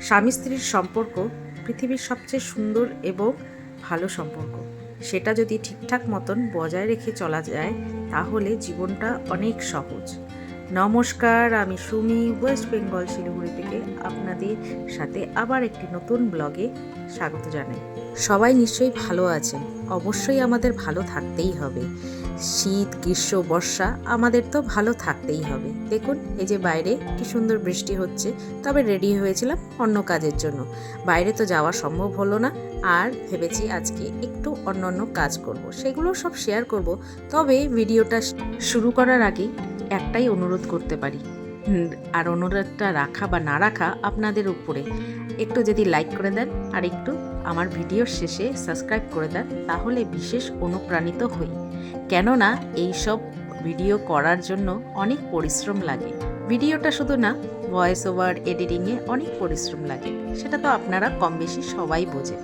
স্বামী স্ত্রীর সম্পর্ক পৃথিবীর সবচেয়ে সুন্দর এবং ভালো সম্পর্ক। সেটা যদি ঠিকঠাক মতন বজায় রেখে চলা যায় তাহলে জীবনটা অনেক সহজ। নমস্কার, আমি সুমি, ওয়েস্ট বেঙ্গল শিলিগুড়ি থেকে আপনাদের সাথে আবার একটি নতুন ব্লগে স্বাগত জানাই। সবাই নিশ্চয়ই ভালো আছেন। অবশ্যই আমাদের ভালো থাকতেই হবে। শীত, গ্রীষ্ম, বর্ষা আমাদের তো ভালো থাকতেই হবে। দেখুন এই যে বাইরে কি সুন্দর বৃষ্টি হচ্ছে, তবে রেডি হয়েছিলাম অন্য কাজের জন্য। বাইরে তো যাওয়া সম্ভব হলো না, আর ভেবেছি আজকে একটু অন্য কাজ করব, সেগুলো সব শেয়ার করব। তবে ভিডিওটা শুরু করার আগে একটাই অনুরোধ করতে পারি, আর অনুরোধটা রাখা বা না রাখা আপনাদের উপরে। একটু যদি লাইক করে দেন আর একটু আমার ভিডিওর শেষে সাবস্ক্রাইব করে দেন, তাহলে বিশেষ অনুপ্রাণিত হই। কেননা এইসব ভিডিও করার জন্য অনেক পরিশ্রম লাগে। ভিডিওটা শুধু না, ভয়েস ওভার, এডিটিংয়ে অনেক পরিশ্রম লাগে, সেটা তো আপনারা কম বেশি সবাই বোঝেন।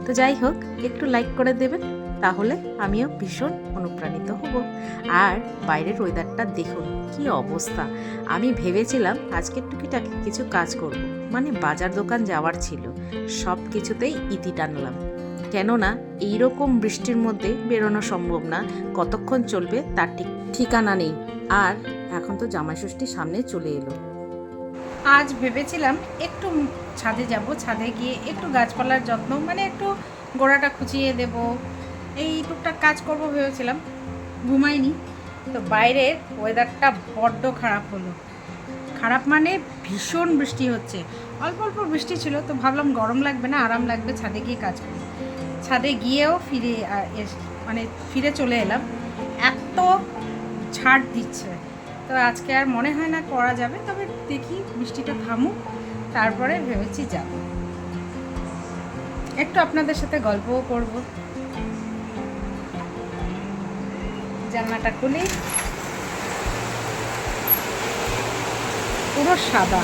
তো যাই হোক, একটু লাইক করে দেবেন, তাহলে আমিও ভীষণ অনুপ্রাণিত হব। আর বাইরের ওয়েদারটা দেখুন কি অবস্থা। আমি ভেবেছিলাম আজকে টুকিটাকি কিছু কাজ করব, মানে বাজার দোকান যাওয়ার ছিল, সব কিছুতেই ইতি টানলাম। কেননা এইরকম বৃষ্টির মধ্যে বেরোনো সম্ভব না, কতক্ষণ চলবে তার ঠিকানা নেই। আর এখন তো জামাই ষষ্ঠী সামনে চলে এলো। আজ ভেবেছিলাম একটু ছাদে যাব, ছাদে গিয়ে একটু গাছপালার যত্ন, মানে একটু গোড়াটা খুঁচিয়ে দেব, এই টুকটাক কাজ করব ভেবেছিলাম। ঘুমাইনি তো বাইরের ওয়েদারটা বড্ড খারাপ হলো। খারাপ মানে ভীষণ বৃষ্টি হচ্ছে। অল্প অল্প বৃষ্টি ছিল, তো ভাবলাম গরম লাগবে না, আরাম লাগবে, ছাদে গিয়ে কাজ করি। ছাদে গিয়েও ফিরে চলে এলাম। এত ছাড় দিচ্ছে, তো আজকে আর মনে হয় না করা যাবে। তবে দেখি বৃষ্টিটা থামুক, তারপরে ভেবেছি যাব, একটু আপনাদের সাথে গল্পও করব। জানলাটা খুলি, পুরো সাদা,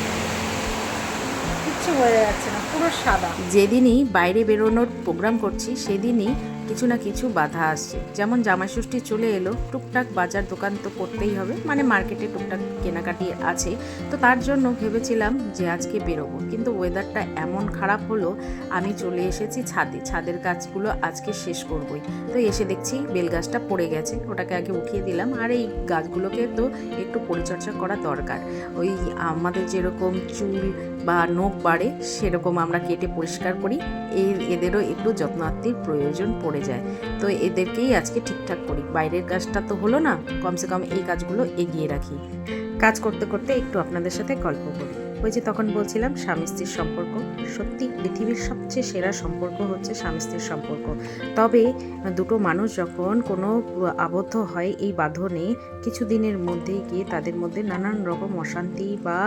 কিচ্ছু বোঝা যাচ্ছে না, পুরো সাদা। যেদিনই বাইরে বেরোনোর প্রোগ্রাম করছি সেদিনই কিছু না কিছু বাধা আসছে। যেমন জামাই ষষ্ঠী চলে এলো, টুকটাক বাজার দোকান তো করতেই হবে, মানে মার্কেটে টুকটাক কেনাকাটি আছে। তো তার জন্য ভেবেছিলাম যে আজকে বেরোবো, কিন্তু ওয়েদারটা এমন খারাপ হলো, আমি চলে এসেছি ছাদে। ছাদের কাজগুলো আজকে শেষ করবই। তো এসে দেখছি বেল গাছটা পড়ে গেছে, ওটাকে আগে উঠিয়ে দিলাম। আর এই গাছগুলোকে তো একটু পরিচর্যা করা দরকার। ওই আমাদের যেরকম চুল বা নখ বাড়ে সেরকম আমরা কেটে পরিষ্কার করি, এদেরও একটু যত্নার্থীর প্রয়োজন পড়ে যায়। তো এদেরকেই আজকে ঠিকঠাক করি। বাইরের কাজটা তো হলো না, কমসে কম এই কাজগুলো এগিয়ে রাখি। কাজ করতে করতে একটু আপনাদের সাথে গল্প করি। ওই যে তখন বলছিলাম স্বামী স্ত্রীর সম্পর্ক, সত্যি পৃথিবীর সবচেয়ে সেরা সম্পর্ক হচ্ছে স্বামী স্ত্রীর সম্পর্ক। তবে দুটো মানুষ যখন কোনো আবদ্ধ হয় এই বাঁধনে, কিছু দিনের মধ্যেই গিয়ে তাদের মধ্যে নানান রকম অশান্তি বা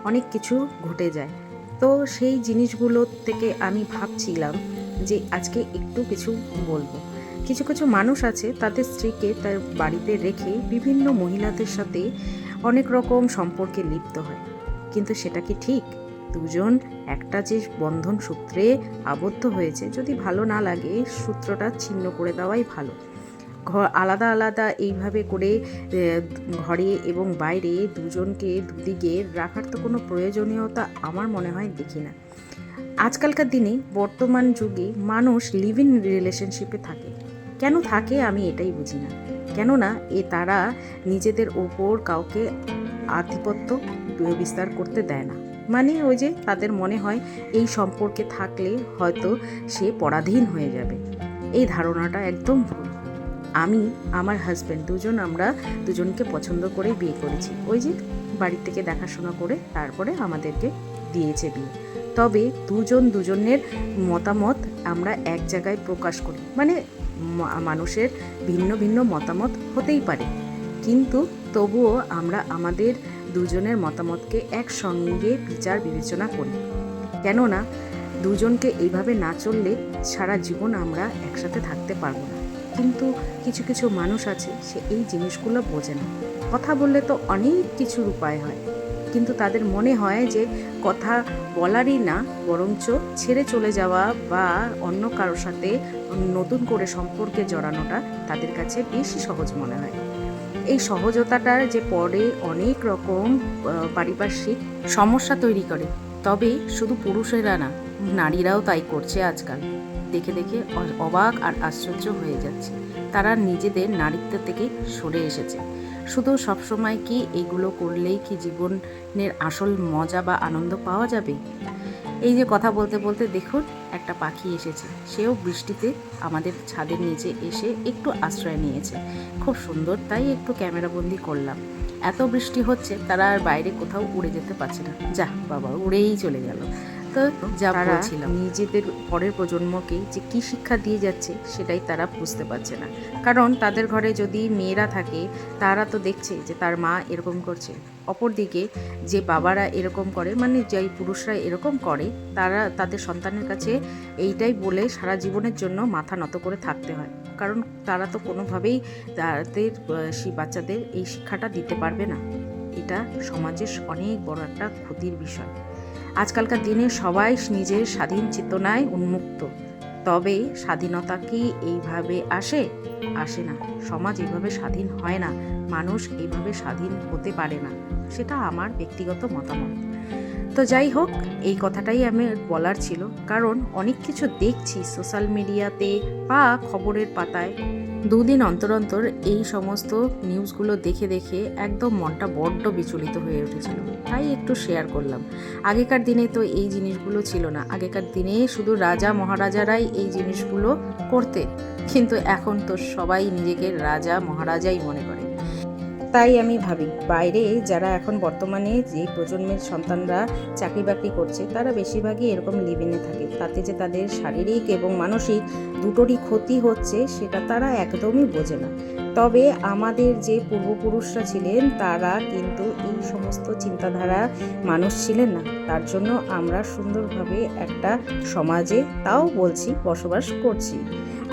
অনেক কিছু ঘটে যায়। তো সেই জিনিসগুলো থেকে আমি ভাবছিলাম যে আজকে একটু কিছু বলবো। কিছু কিছু মানুষ আছে তাদের স্ত্রীকে তার বাড়িতে রেখে বিভিন্ন মহিলাদের সাথে অনেক রকম সম্পর্কে লিপ্ত হয়, কিন্তু সেটা কি ঠিক? দুজন একটা যে বন্ধন সূত্রে আবদ্ধ হয়েছে, যদি ভালো না লাগে সূত্রটা ছিন্ন করে দেওয়াই ভালো। আলাদা আলাদা এইভাবে করে ঘরে এবং বাইরে দুজনকে দুদিকে রাখার তো কোনো প্রয়োজনীয়তা আমার মনে হয় দেখি না। আজকালকার দিনে বর্তমান যুগে মানুষ লিভ ইন রিলেশনশিপে থাকে। কেন থাকে আমি এটাই বুঝি না। কেননা তারা নিজেদের ওপর কাউকে আধিপত্য বিস্তার করতে দেয় না। মানে ওই যে তাদের মনে হয় এই সম্পর্কে থাকলে হয়তো সে পরাধীন হয়ে যাবে। এই ধারণাটা একদম ভুল। আমি, আমার হাজব্যান্ড, আমরা দুজনকে পছন্দ করে বিয়ে করেছি। ওই যে বাড়ি থেকে দেখাশোনা করে তারপরে আমাদেরকে দিয়েছে বিয়ে। তবে দুজনের মতামত আমরা এক জায়গায় প্রকাশ করি, মানে মানুষের ভিন্ন ভিন্ন মতামত হতেই পারে, কিন্তু তবুও আমরা আমাদের দুজনের মতামতকে একসঙ্গে বিচার বিবেচনা করি। কেননা দুজনকে এইভাবে না চললে সারা জীবন আমরা একসাথে থাকতে পারবো না। কিন্তু কিছু কিছু মানুষ আছে, সে এই জিনিসগুলো বোঝে না। কথা বললে তো অনেক কিছুর উপায় হয়, কিন্তু তাদের মনে হয় যে কথা বলারই না, বরঞ্চ ছেড়ে চলে যাওয়া বা অন্য কারোর সাথে নতুন করে সম্পর্কে জড়ানোটা তাদের কাছে বেশি সহজ মনে হয়। এই সহজতাটার যে পরে অনেক রকম পারিপার্শ্বিক সমস্যা তৈরি করে। তবে শুধু পুরুষেরা না, নারীরাও তাই করছে আজকাল। দেখে দেখে অবাক আর আশ্চর্য হয়ে যাচ্ছে। তারা নিজেদের নারীত্ব থেকে সরে এসেছে। শুধু সবসময় কি এগুলো করলেই কি জীবনের আসল মজা বা আনন্দ পাওয়া যাবে? এই যে কথা বলতে বলতে দেখুন একটা পাখি এসেছে, সেও বৃষ্টিতে আমাদের ছাদের নিচে এসে একটু আশ্রয় নিয়েছে। খুব সুন্দর, তাই একটু ক্যামেরাবন্দি করলাম। এত বৃষ্টি হচ্ছে, তারা আর বাইরে কোথাও উড়ে যেতে পারছে না। যা বাবা, উড়েই চলে গেল। তো যা বলছিলাম, নিজেদের পরের প্রজন্মকে যে কী শিক্ষা দিয়ে যাচ্ছে সেটাই তারা বুঝতে পারছে না। কারণ তাদের ঘরে যদি মেয়েরা থাকে, তারা তো দেখছে যে তার মা এরকম করছে। অপরদিকে যে বাবারা এরকম করে, মানে যে পুরুষরা এরকম করে, তারা তাদের সন্তানের কাছে এইটাই বলে সারা জীবনের জন্য মাথা নত করে থাকতে হয়। কারণ তারা তো কোনোভাবেই তাদের সেই বাচ্চাদের এই শিক্ষাটা দিতে পারবে না। এটা সমাজের অনেক বড় একটা ক্ষতির বিষয়। আজকালকার দিনে সবাই নিজের স্বাধীন চেতনায় উন্মুক্ত, তবে স্বাধীনতা কি এইভাবে আসে না। সমাজ এইভাবে স্বাধীন হয় না, মানুষ এইভাবে স্বাধীন হতে পারে না। সেটা আমার ব্যক্তিগত মতামত। তো যাই হোক, এই কথাটাই আমি বলার ছিল। কারণ অনেক কিছু দেখছি সোশ্যাল মিডিয়াতে বা খবরের পাতায়, দুদিন অন্তর অন্তর এই সমস্ত নিউজগুলো দেখে দেখে একদম মনটা বড্ড বিচলিত হয়ে উঠেছিল। তাই একটু শেয়ার করলাম। আগেকার দিনে তো এই জিনিসগুলো ছিল না। আগেকার দিনে শুধু রাজা মহারাজারাই এই জিনিসগুলো করতে, কিন্তু এখন তো সবাই নিজেকে রাজা মহারাজাই মনে করে। তাই আমি ভাবি, বাইরে যারা এখন বর্তমানে যে প্রজন্মের সন্তানরা চাকরি বাকরি করছে, তারা বেশিরভাগই এরকম লিভিনে থাকে। তাতে যে তাদের শারীরিক এবং মানসিক দুটোরই ক্ষতি হচ্ছে, সেটা তারা একদমই বোঝে না। তবে আমাদের যে পূর্বপুরুষরা ছিলেন, তারা কিন্তু এই সমস্ত চিন্তাধারা মানুষ ছিলেন না। তার জন্য আমরা সুন্দরভাবে একটা সমাজে, তাও বলছি, বসবাস করছি।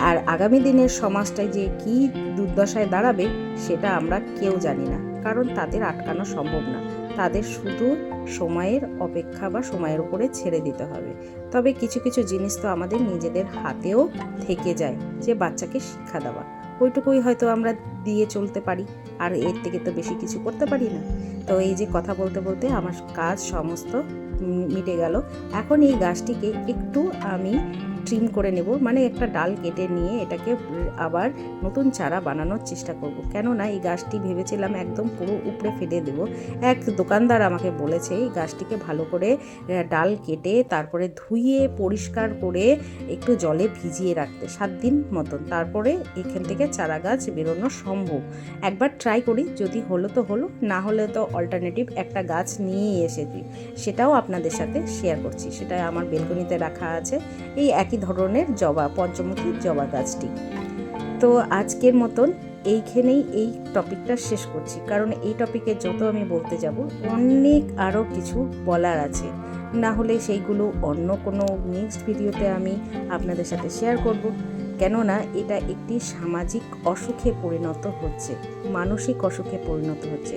আর আগামী দিনের সমাজটায় যে কী দুর্দশায় দাঁড়াবে সেটা আমরা কেউ জানি না। কারণ তাদের আটকানো সম্ভব না। তাদের শুধু সময়ের অপেক্ষা বা সময়ের উপরে ছেড়ে দিতে হবে। তবে কিছু কিছু জিনিস তো আমাদের নিজেদের হাতেও থেকে যায়, যে বাচ্চাকে শিক্ষা দেওয়া, ওইটুকুই হয়তো আমরা দিয়ে চলতে পারি। আর এর থেকে তো বেশি কিছু করতে পারি না। তো এই যে কথা বলতে বলতে আমার কাজ সমস্ত মিটে গেল। এখন এই গাছটিকে একটু আমি ট্রিম করে নেব, মানে একটা ডাল কেটে নিয়ে এটাকে আবার নতুন চারা বানানোর চেষ্টা করব। কেননা এই গাছটি ভেবেছিলাম একদম পুরো উপড়ে ফেলে দেব। এক দোকানদার আমাকে বলেছে এই গাছটিকে ভালো করে ডাল কেটে তারপরে ধুয়ে পরিষ্কার করে একটু জলে ভিজিয়ে রাখতে 7 দিন মতন, তারপরে এখান থেকে চারা গাছ বেরোনো সম্ভব। একবার ট্রাই করি, যদি হলো তো হলো, না হলে তো অল্টারনেটিভ একটা গাছ নিয়ে এসেছি, সেটাও আপনাদের সাথে শেয়ার করছি। সেটা আমার বেলকনিতে রাখা আছে, এই একই ধরনের জবা, পঞ্চমুখী জবা গাছটি। তো আজকের মতন এইখানেই এই টপিকটা শেষ করছি। কারণ এই টপিকে যত আমি বলতে যাব, অনেক আরও কিছু বলার আছে। না হলে সেইগুলো অন্য কোনো নেক্সট ভিডিওতে আমি আপনাদের সাথে শেয়ার করব। কেননা এটা একটি সামাজিক অসুখে পরিণত হচ্ছে, মানসিক অসুখে পরিণত হচ্ছে।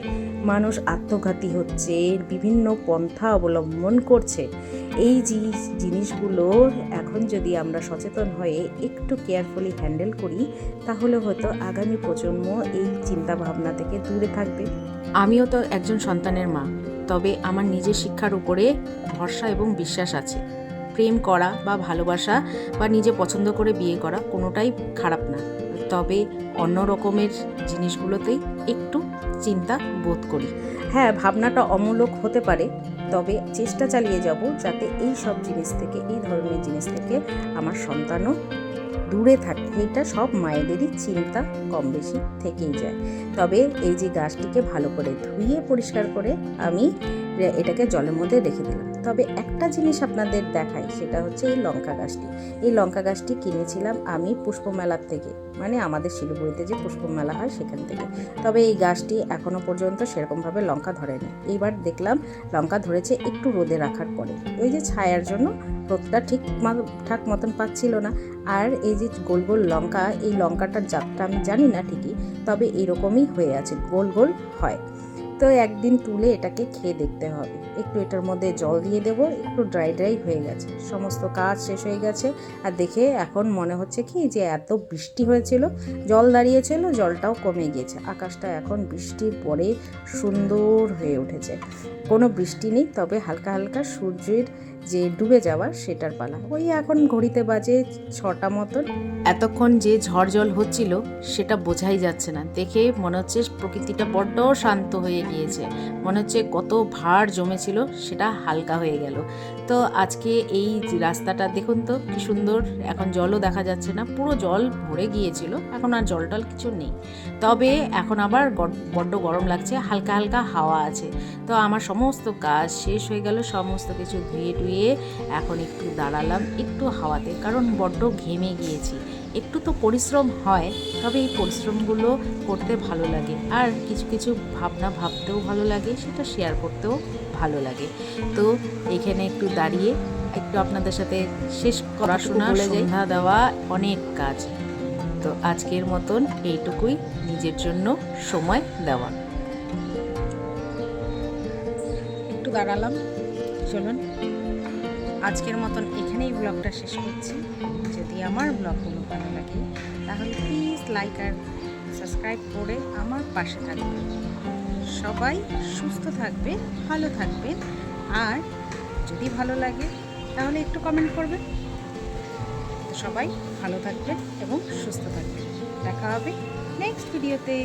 মানুষ আত্মঘাতী হচ্ছে, বিভিন্ন পন্থা অবলম্বন করছে। এই জিনিসগুলো এখন যদি আমরা সচেতন হয়ে একটু কেয়ারফুলি হ্যান্ডেল করি, তাহলে হয়তো আগামী প্রজন্ম এই চিন্তা ভাবনা থেকে দূরে থাকবে। আমিও তো একজন সন্তানের মা, তবে আমার নিজের শিক্ষার উপরে ভরসা এবং বিশ্বাস আছে। প্রেম করা বা ভালোবাসা বা নিজে পছন্দ করে বিয়ে করা কোনোটাই খারাপ না, তবে অন্য রকমের জিনিসগুলোতেই একটু চিন্তা বোধ করি। হ্যাঁ, ভাবনাটা অমূলক হতে পারে, তবে চেষ্টা চালিয়ে যাব যাতে এই সব জিনিস থেকে, এই ধরনের জিনিস থেকে আমার সন্তানও দূরে থাকে। এটা সব মায়েদেরই চিন্তা কম বেশি থেকেই যায়। তবে এই যে গাছটিকে ভালো করে ধুয়ে পরিষ্কার করে আমি এটাকে জলের মধ্যে রেখে দিলাম। তবে একটা জিনিস আপনাদের দেখাই, সেটা হচ্ছে এই লঙ্কা গাছটি। এই লঙ্কা গাছটি কিনেছিলাম আমি পুষ্পমেলার থেকে, মানে আমাদের শিলিগুড়িতে যে পুষ্পমেলা হয় সেখান থেকে। তবে এই গাছটি এখনও পর্যন্ত সেরকমভাবে লঙ্কা ধরেনি। এইবার দেখলাম লঙ্কা ধরেছে একটু রোদে রাখার পরে। ওই যে ছায়ার জন্য রোদটা ঠিকঠাক মতন পাচ্ছিল না। আর এই যে গোল গোল লঙ্কা, এই লঙ্কাটার জাতটা আমি জানি না ঠিকই, তবে এরকমই হয়ে আছে, গোল গোল হয়। তো একদিন তুলে এটাকে খেয়ে দেখতে হবে। একটু এটার মধ্যে জল দিয়ে দেবো, একটু ড্রাই ড্রাই হয়ে গেছে, সমস্ত কাজ শেষ হয়ে গেছে। আর দেখে এখন মনে হচ্ছে কি যে এত বৃষ্টি হয়েছিল, জল দাঁড়িয়েছিল, জলটাও কমে গিয়েছে, আকাশটা এখন বৃষ্টির পরে সুন্দর হয়ে উঠেছে। কোনো বৃষ্টি নেই, তবে হালকা হালকা সূর্যের যে ডুবে যাওয়া সেটার পালা। ওই এখন ঘড়িতে বাজে 6টা মতন। এতক্ষণ যে ঝড় জল হচ্ছিল সেটা বোঝাই যাচ্ছে না, দেখে মনে হচ্ছে প্রকৃতিটা বড্ড শান্ত হয়ে গিয়েছে, মনে হচ্ছে কত ভার জমেছিল সেটা হালকা হয়ে গেল। তো আজকে এই রাস্তাটা দেখুন তো কি সুন্দর, এখন জলও দেখা যাচ্ছে না, পুরো জল ভরে গিয়েছিল, এখন আর জল টল কিছু নেই। তবে এখন আবার বড্ড গরম লাগছে, হালকা হালকা হাওয়া আছে। তো আমার সমস্ত কাজ শেষ হয়ে গেল, সমস্ত কিছু ধুয়ে টুয়ে এখন একটু দাঁড়ালাম একটু হাওয়াতে, কারণ বড্ড ঘেমে গিয়েছি। একটু তো পরিশ্রম হয়, তবে এই পরিশ্রমগুলো করতে ভালো লাগে, আর কিছু কিছু ভাবনা ভাবতেও ভালো লাগে, সেটা শেয়ার করতেও ভালো লাগে। তো এখানে একটু দাঁড়িয়ে একটু আপনাদের সাথে শেষ পড়াশোনা বলে যাই, সন্ধ্যা দেওয়া অনেক কাজ। তো আজকের মতন এইটুকুই, নিজের জন্য সময় দেওয়া। একটু দাঁড়ালাম, চলুন আজকের মতন এখানেই ব্লগটা শেষ করছি। যদি আমার ব্লগগুলো ভালো লাগে তাহলে প্লিজ লাইক আর সাবস্ক্রাইব করে আমার পাশে থাকবেন। সবাই সুস্থ থাকবে, ভালো থাকবেন, আর যদি ভালো লাগে তাহলে একটু কমেন্ট করবেন। সবাই ভালো থাকবেন এবং সুস্থ থাকবেন। দেখা হবে নেক্সট ভিডিওতে।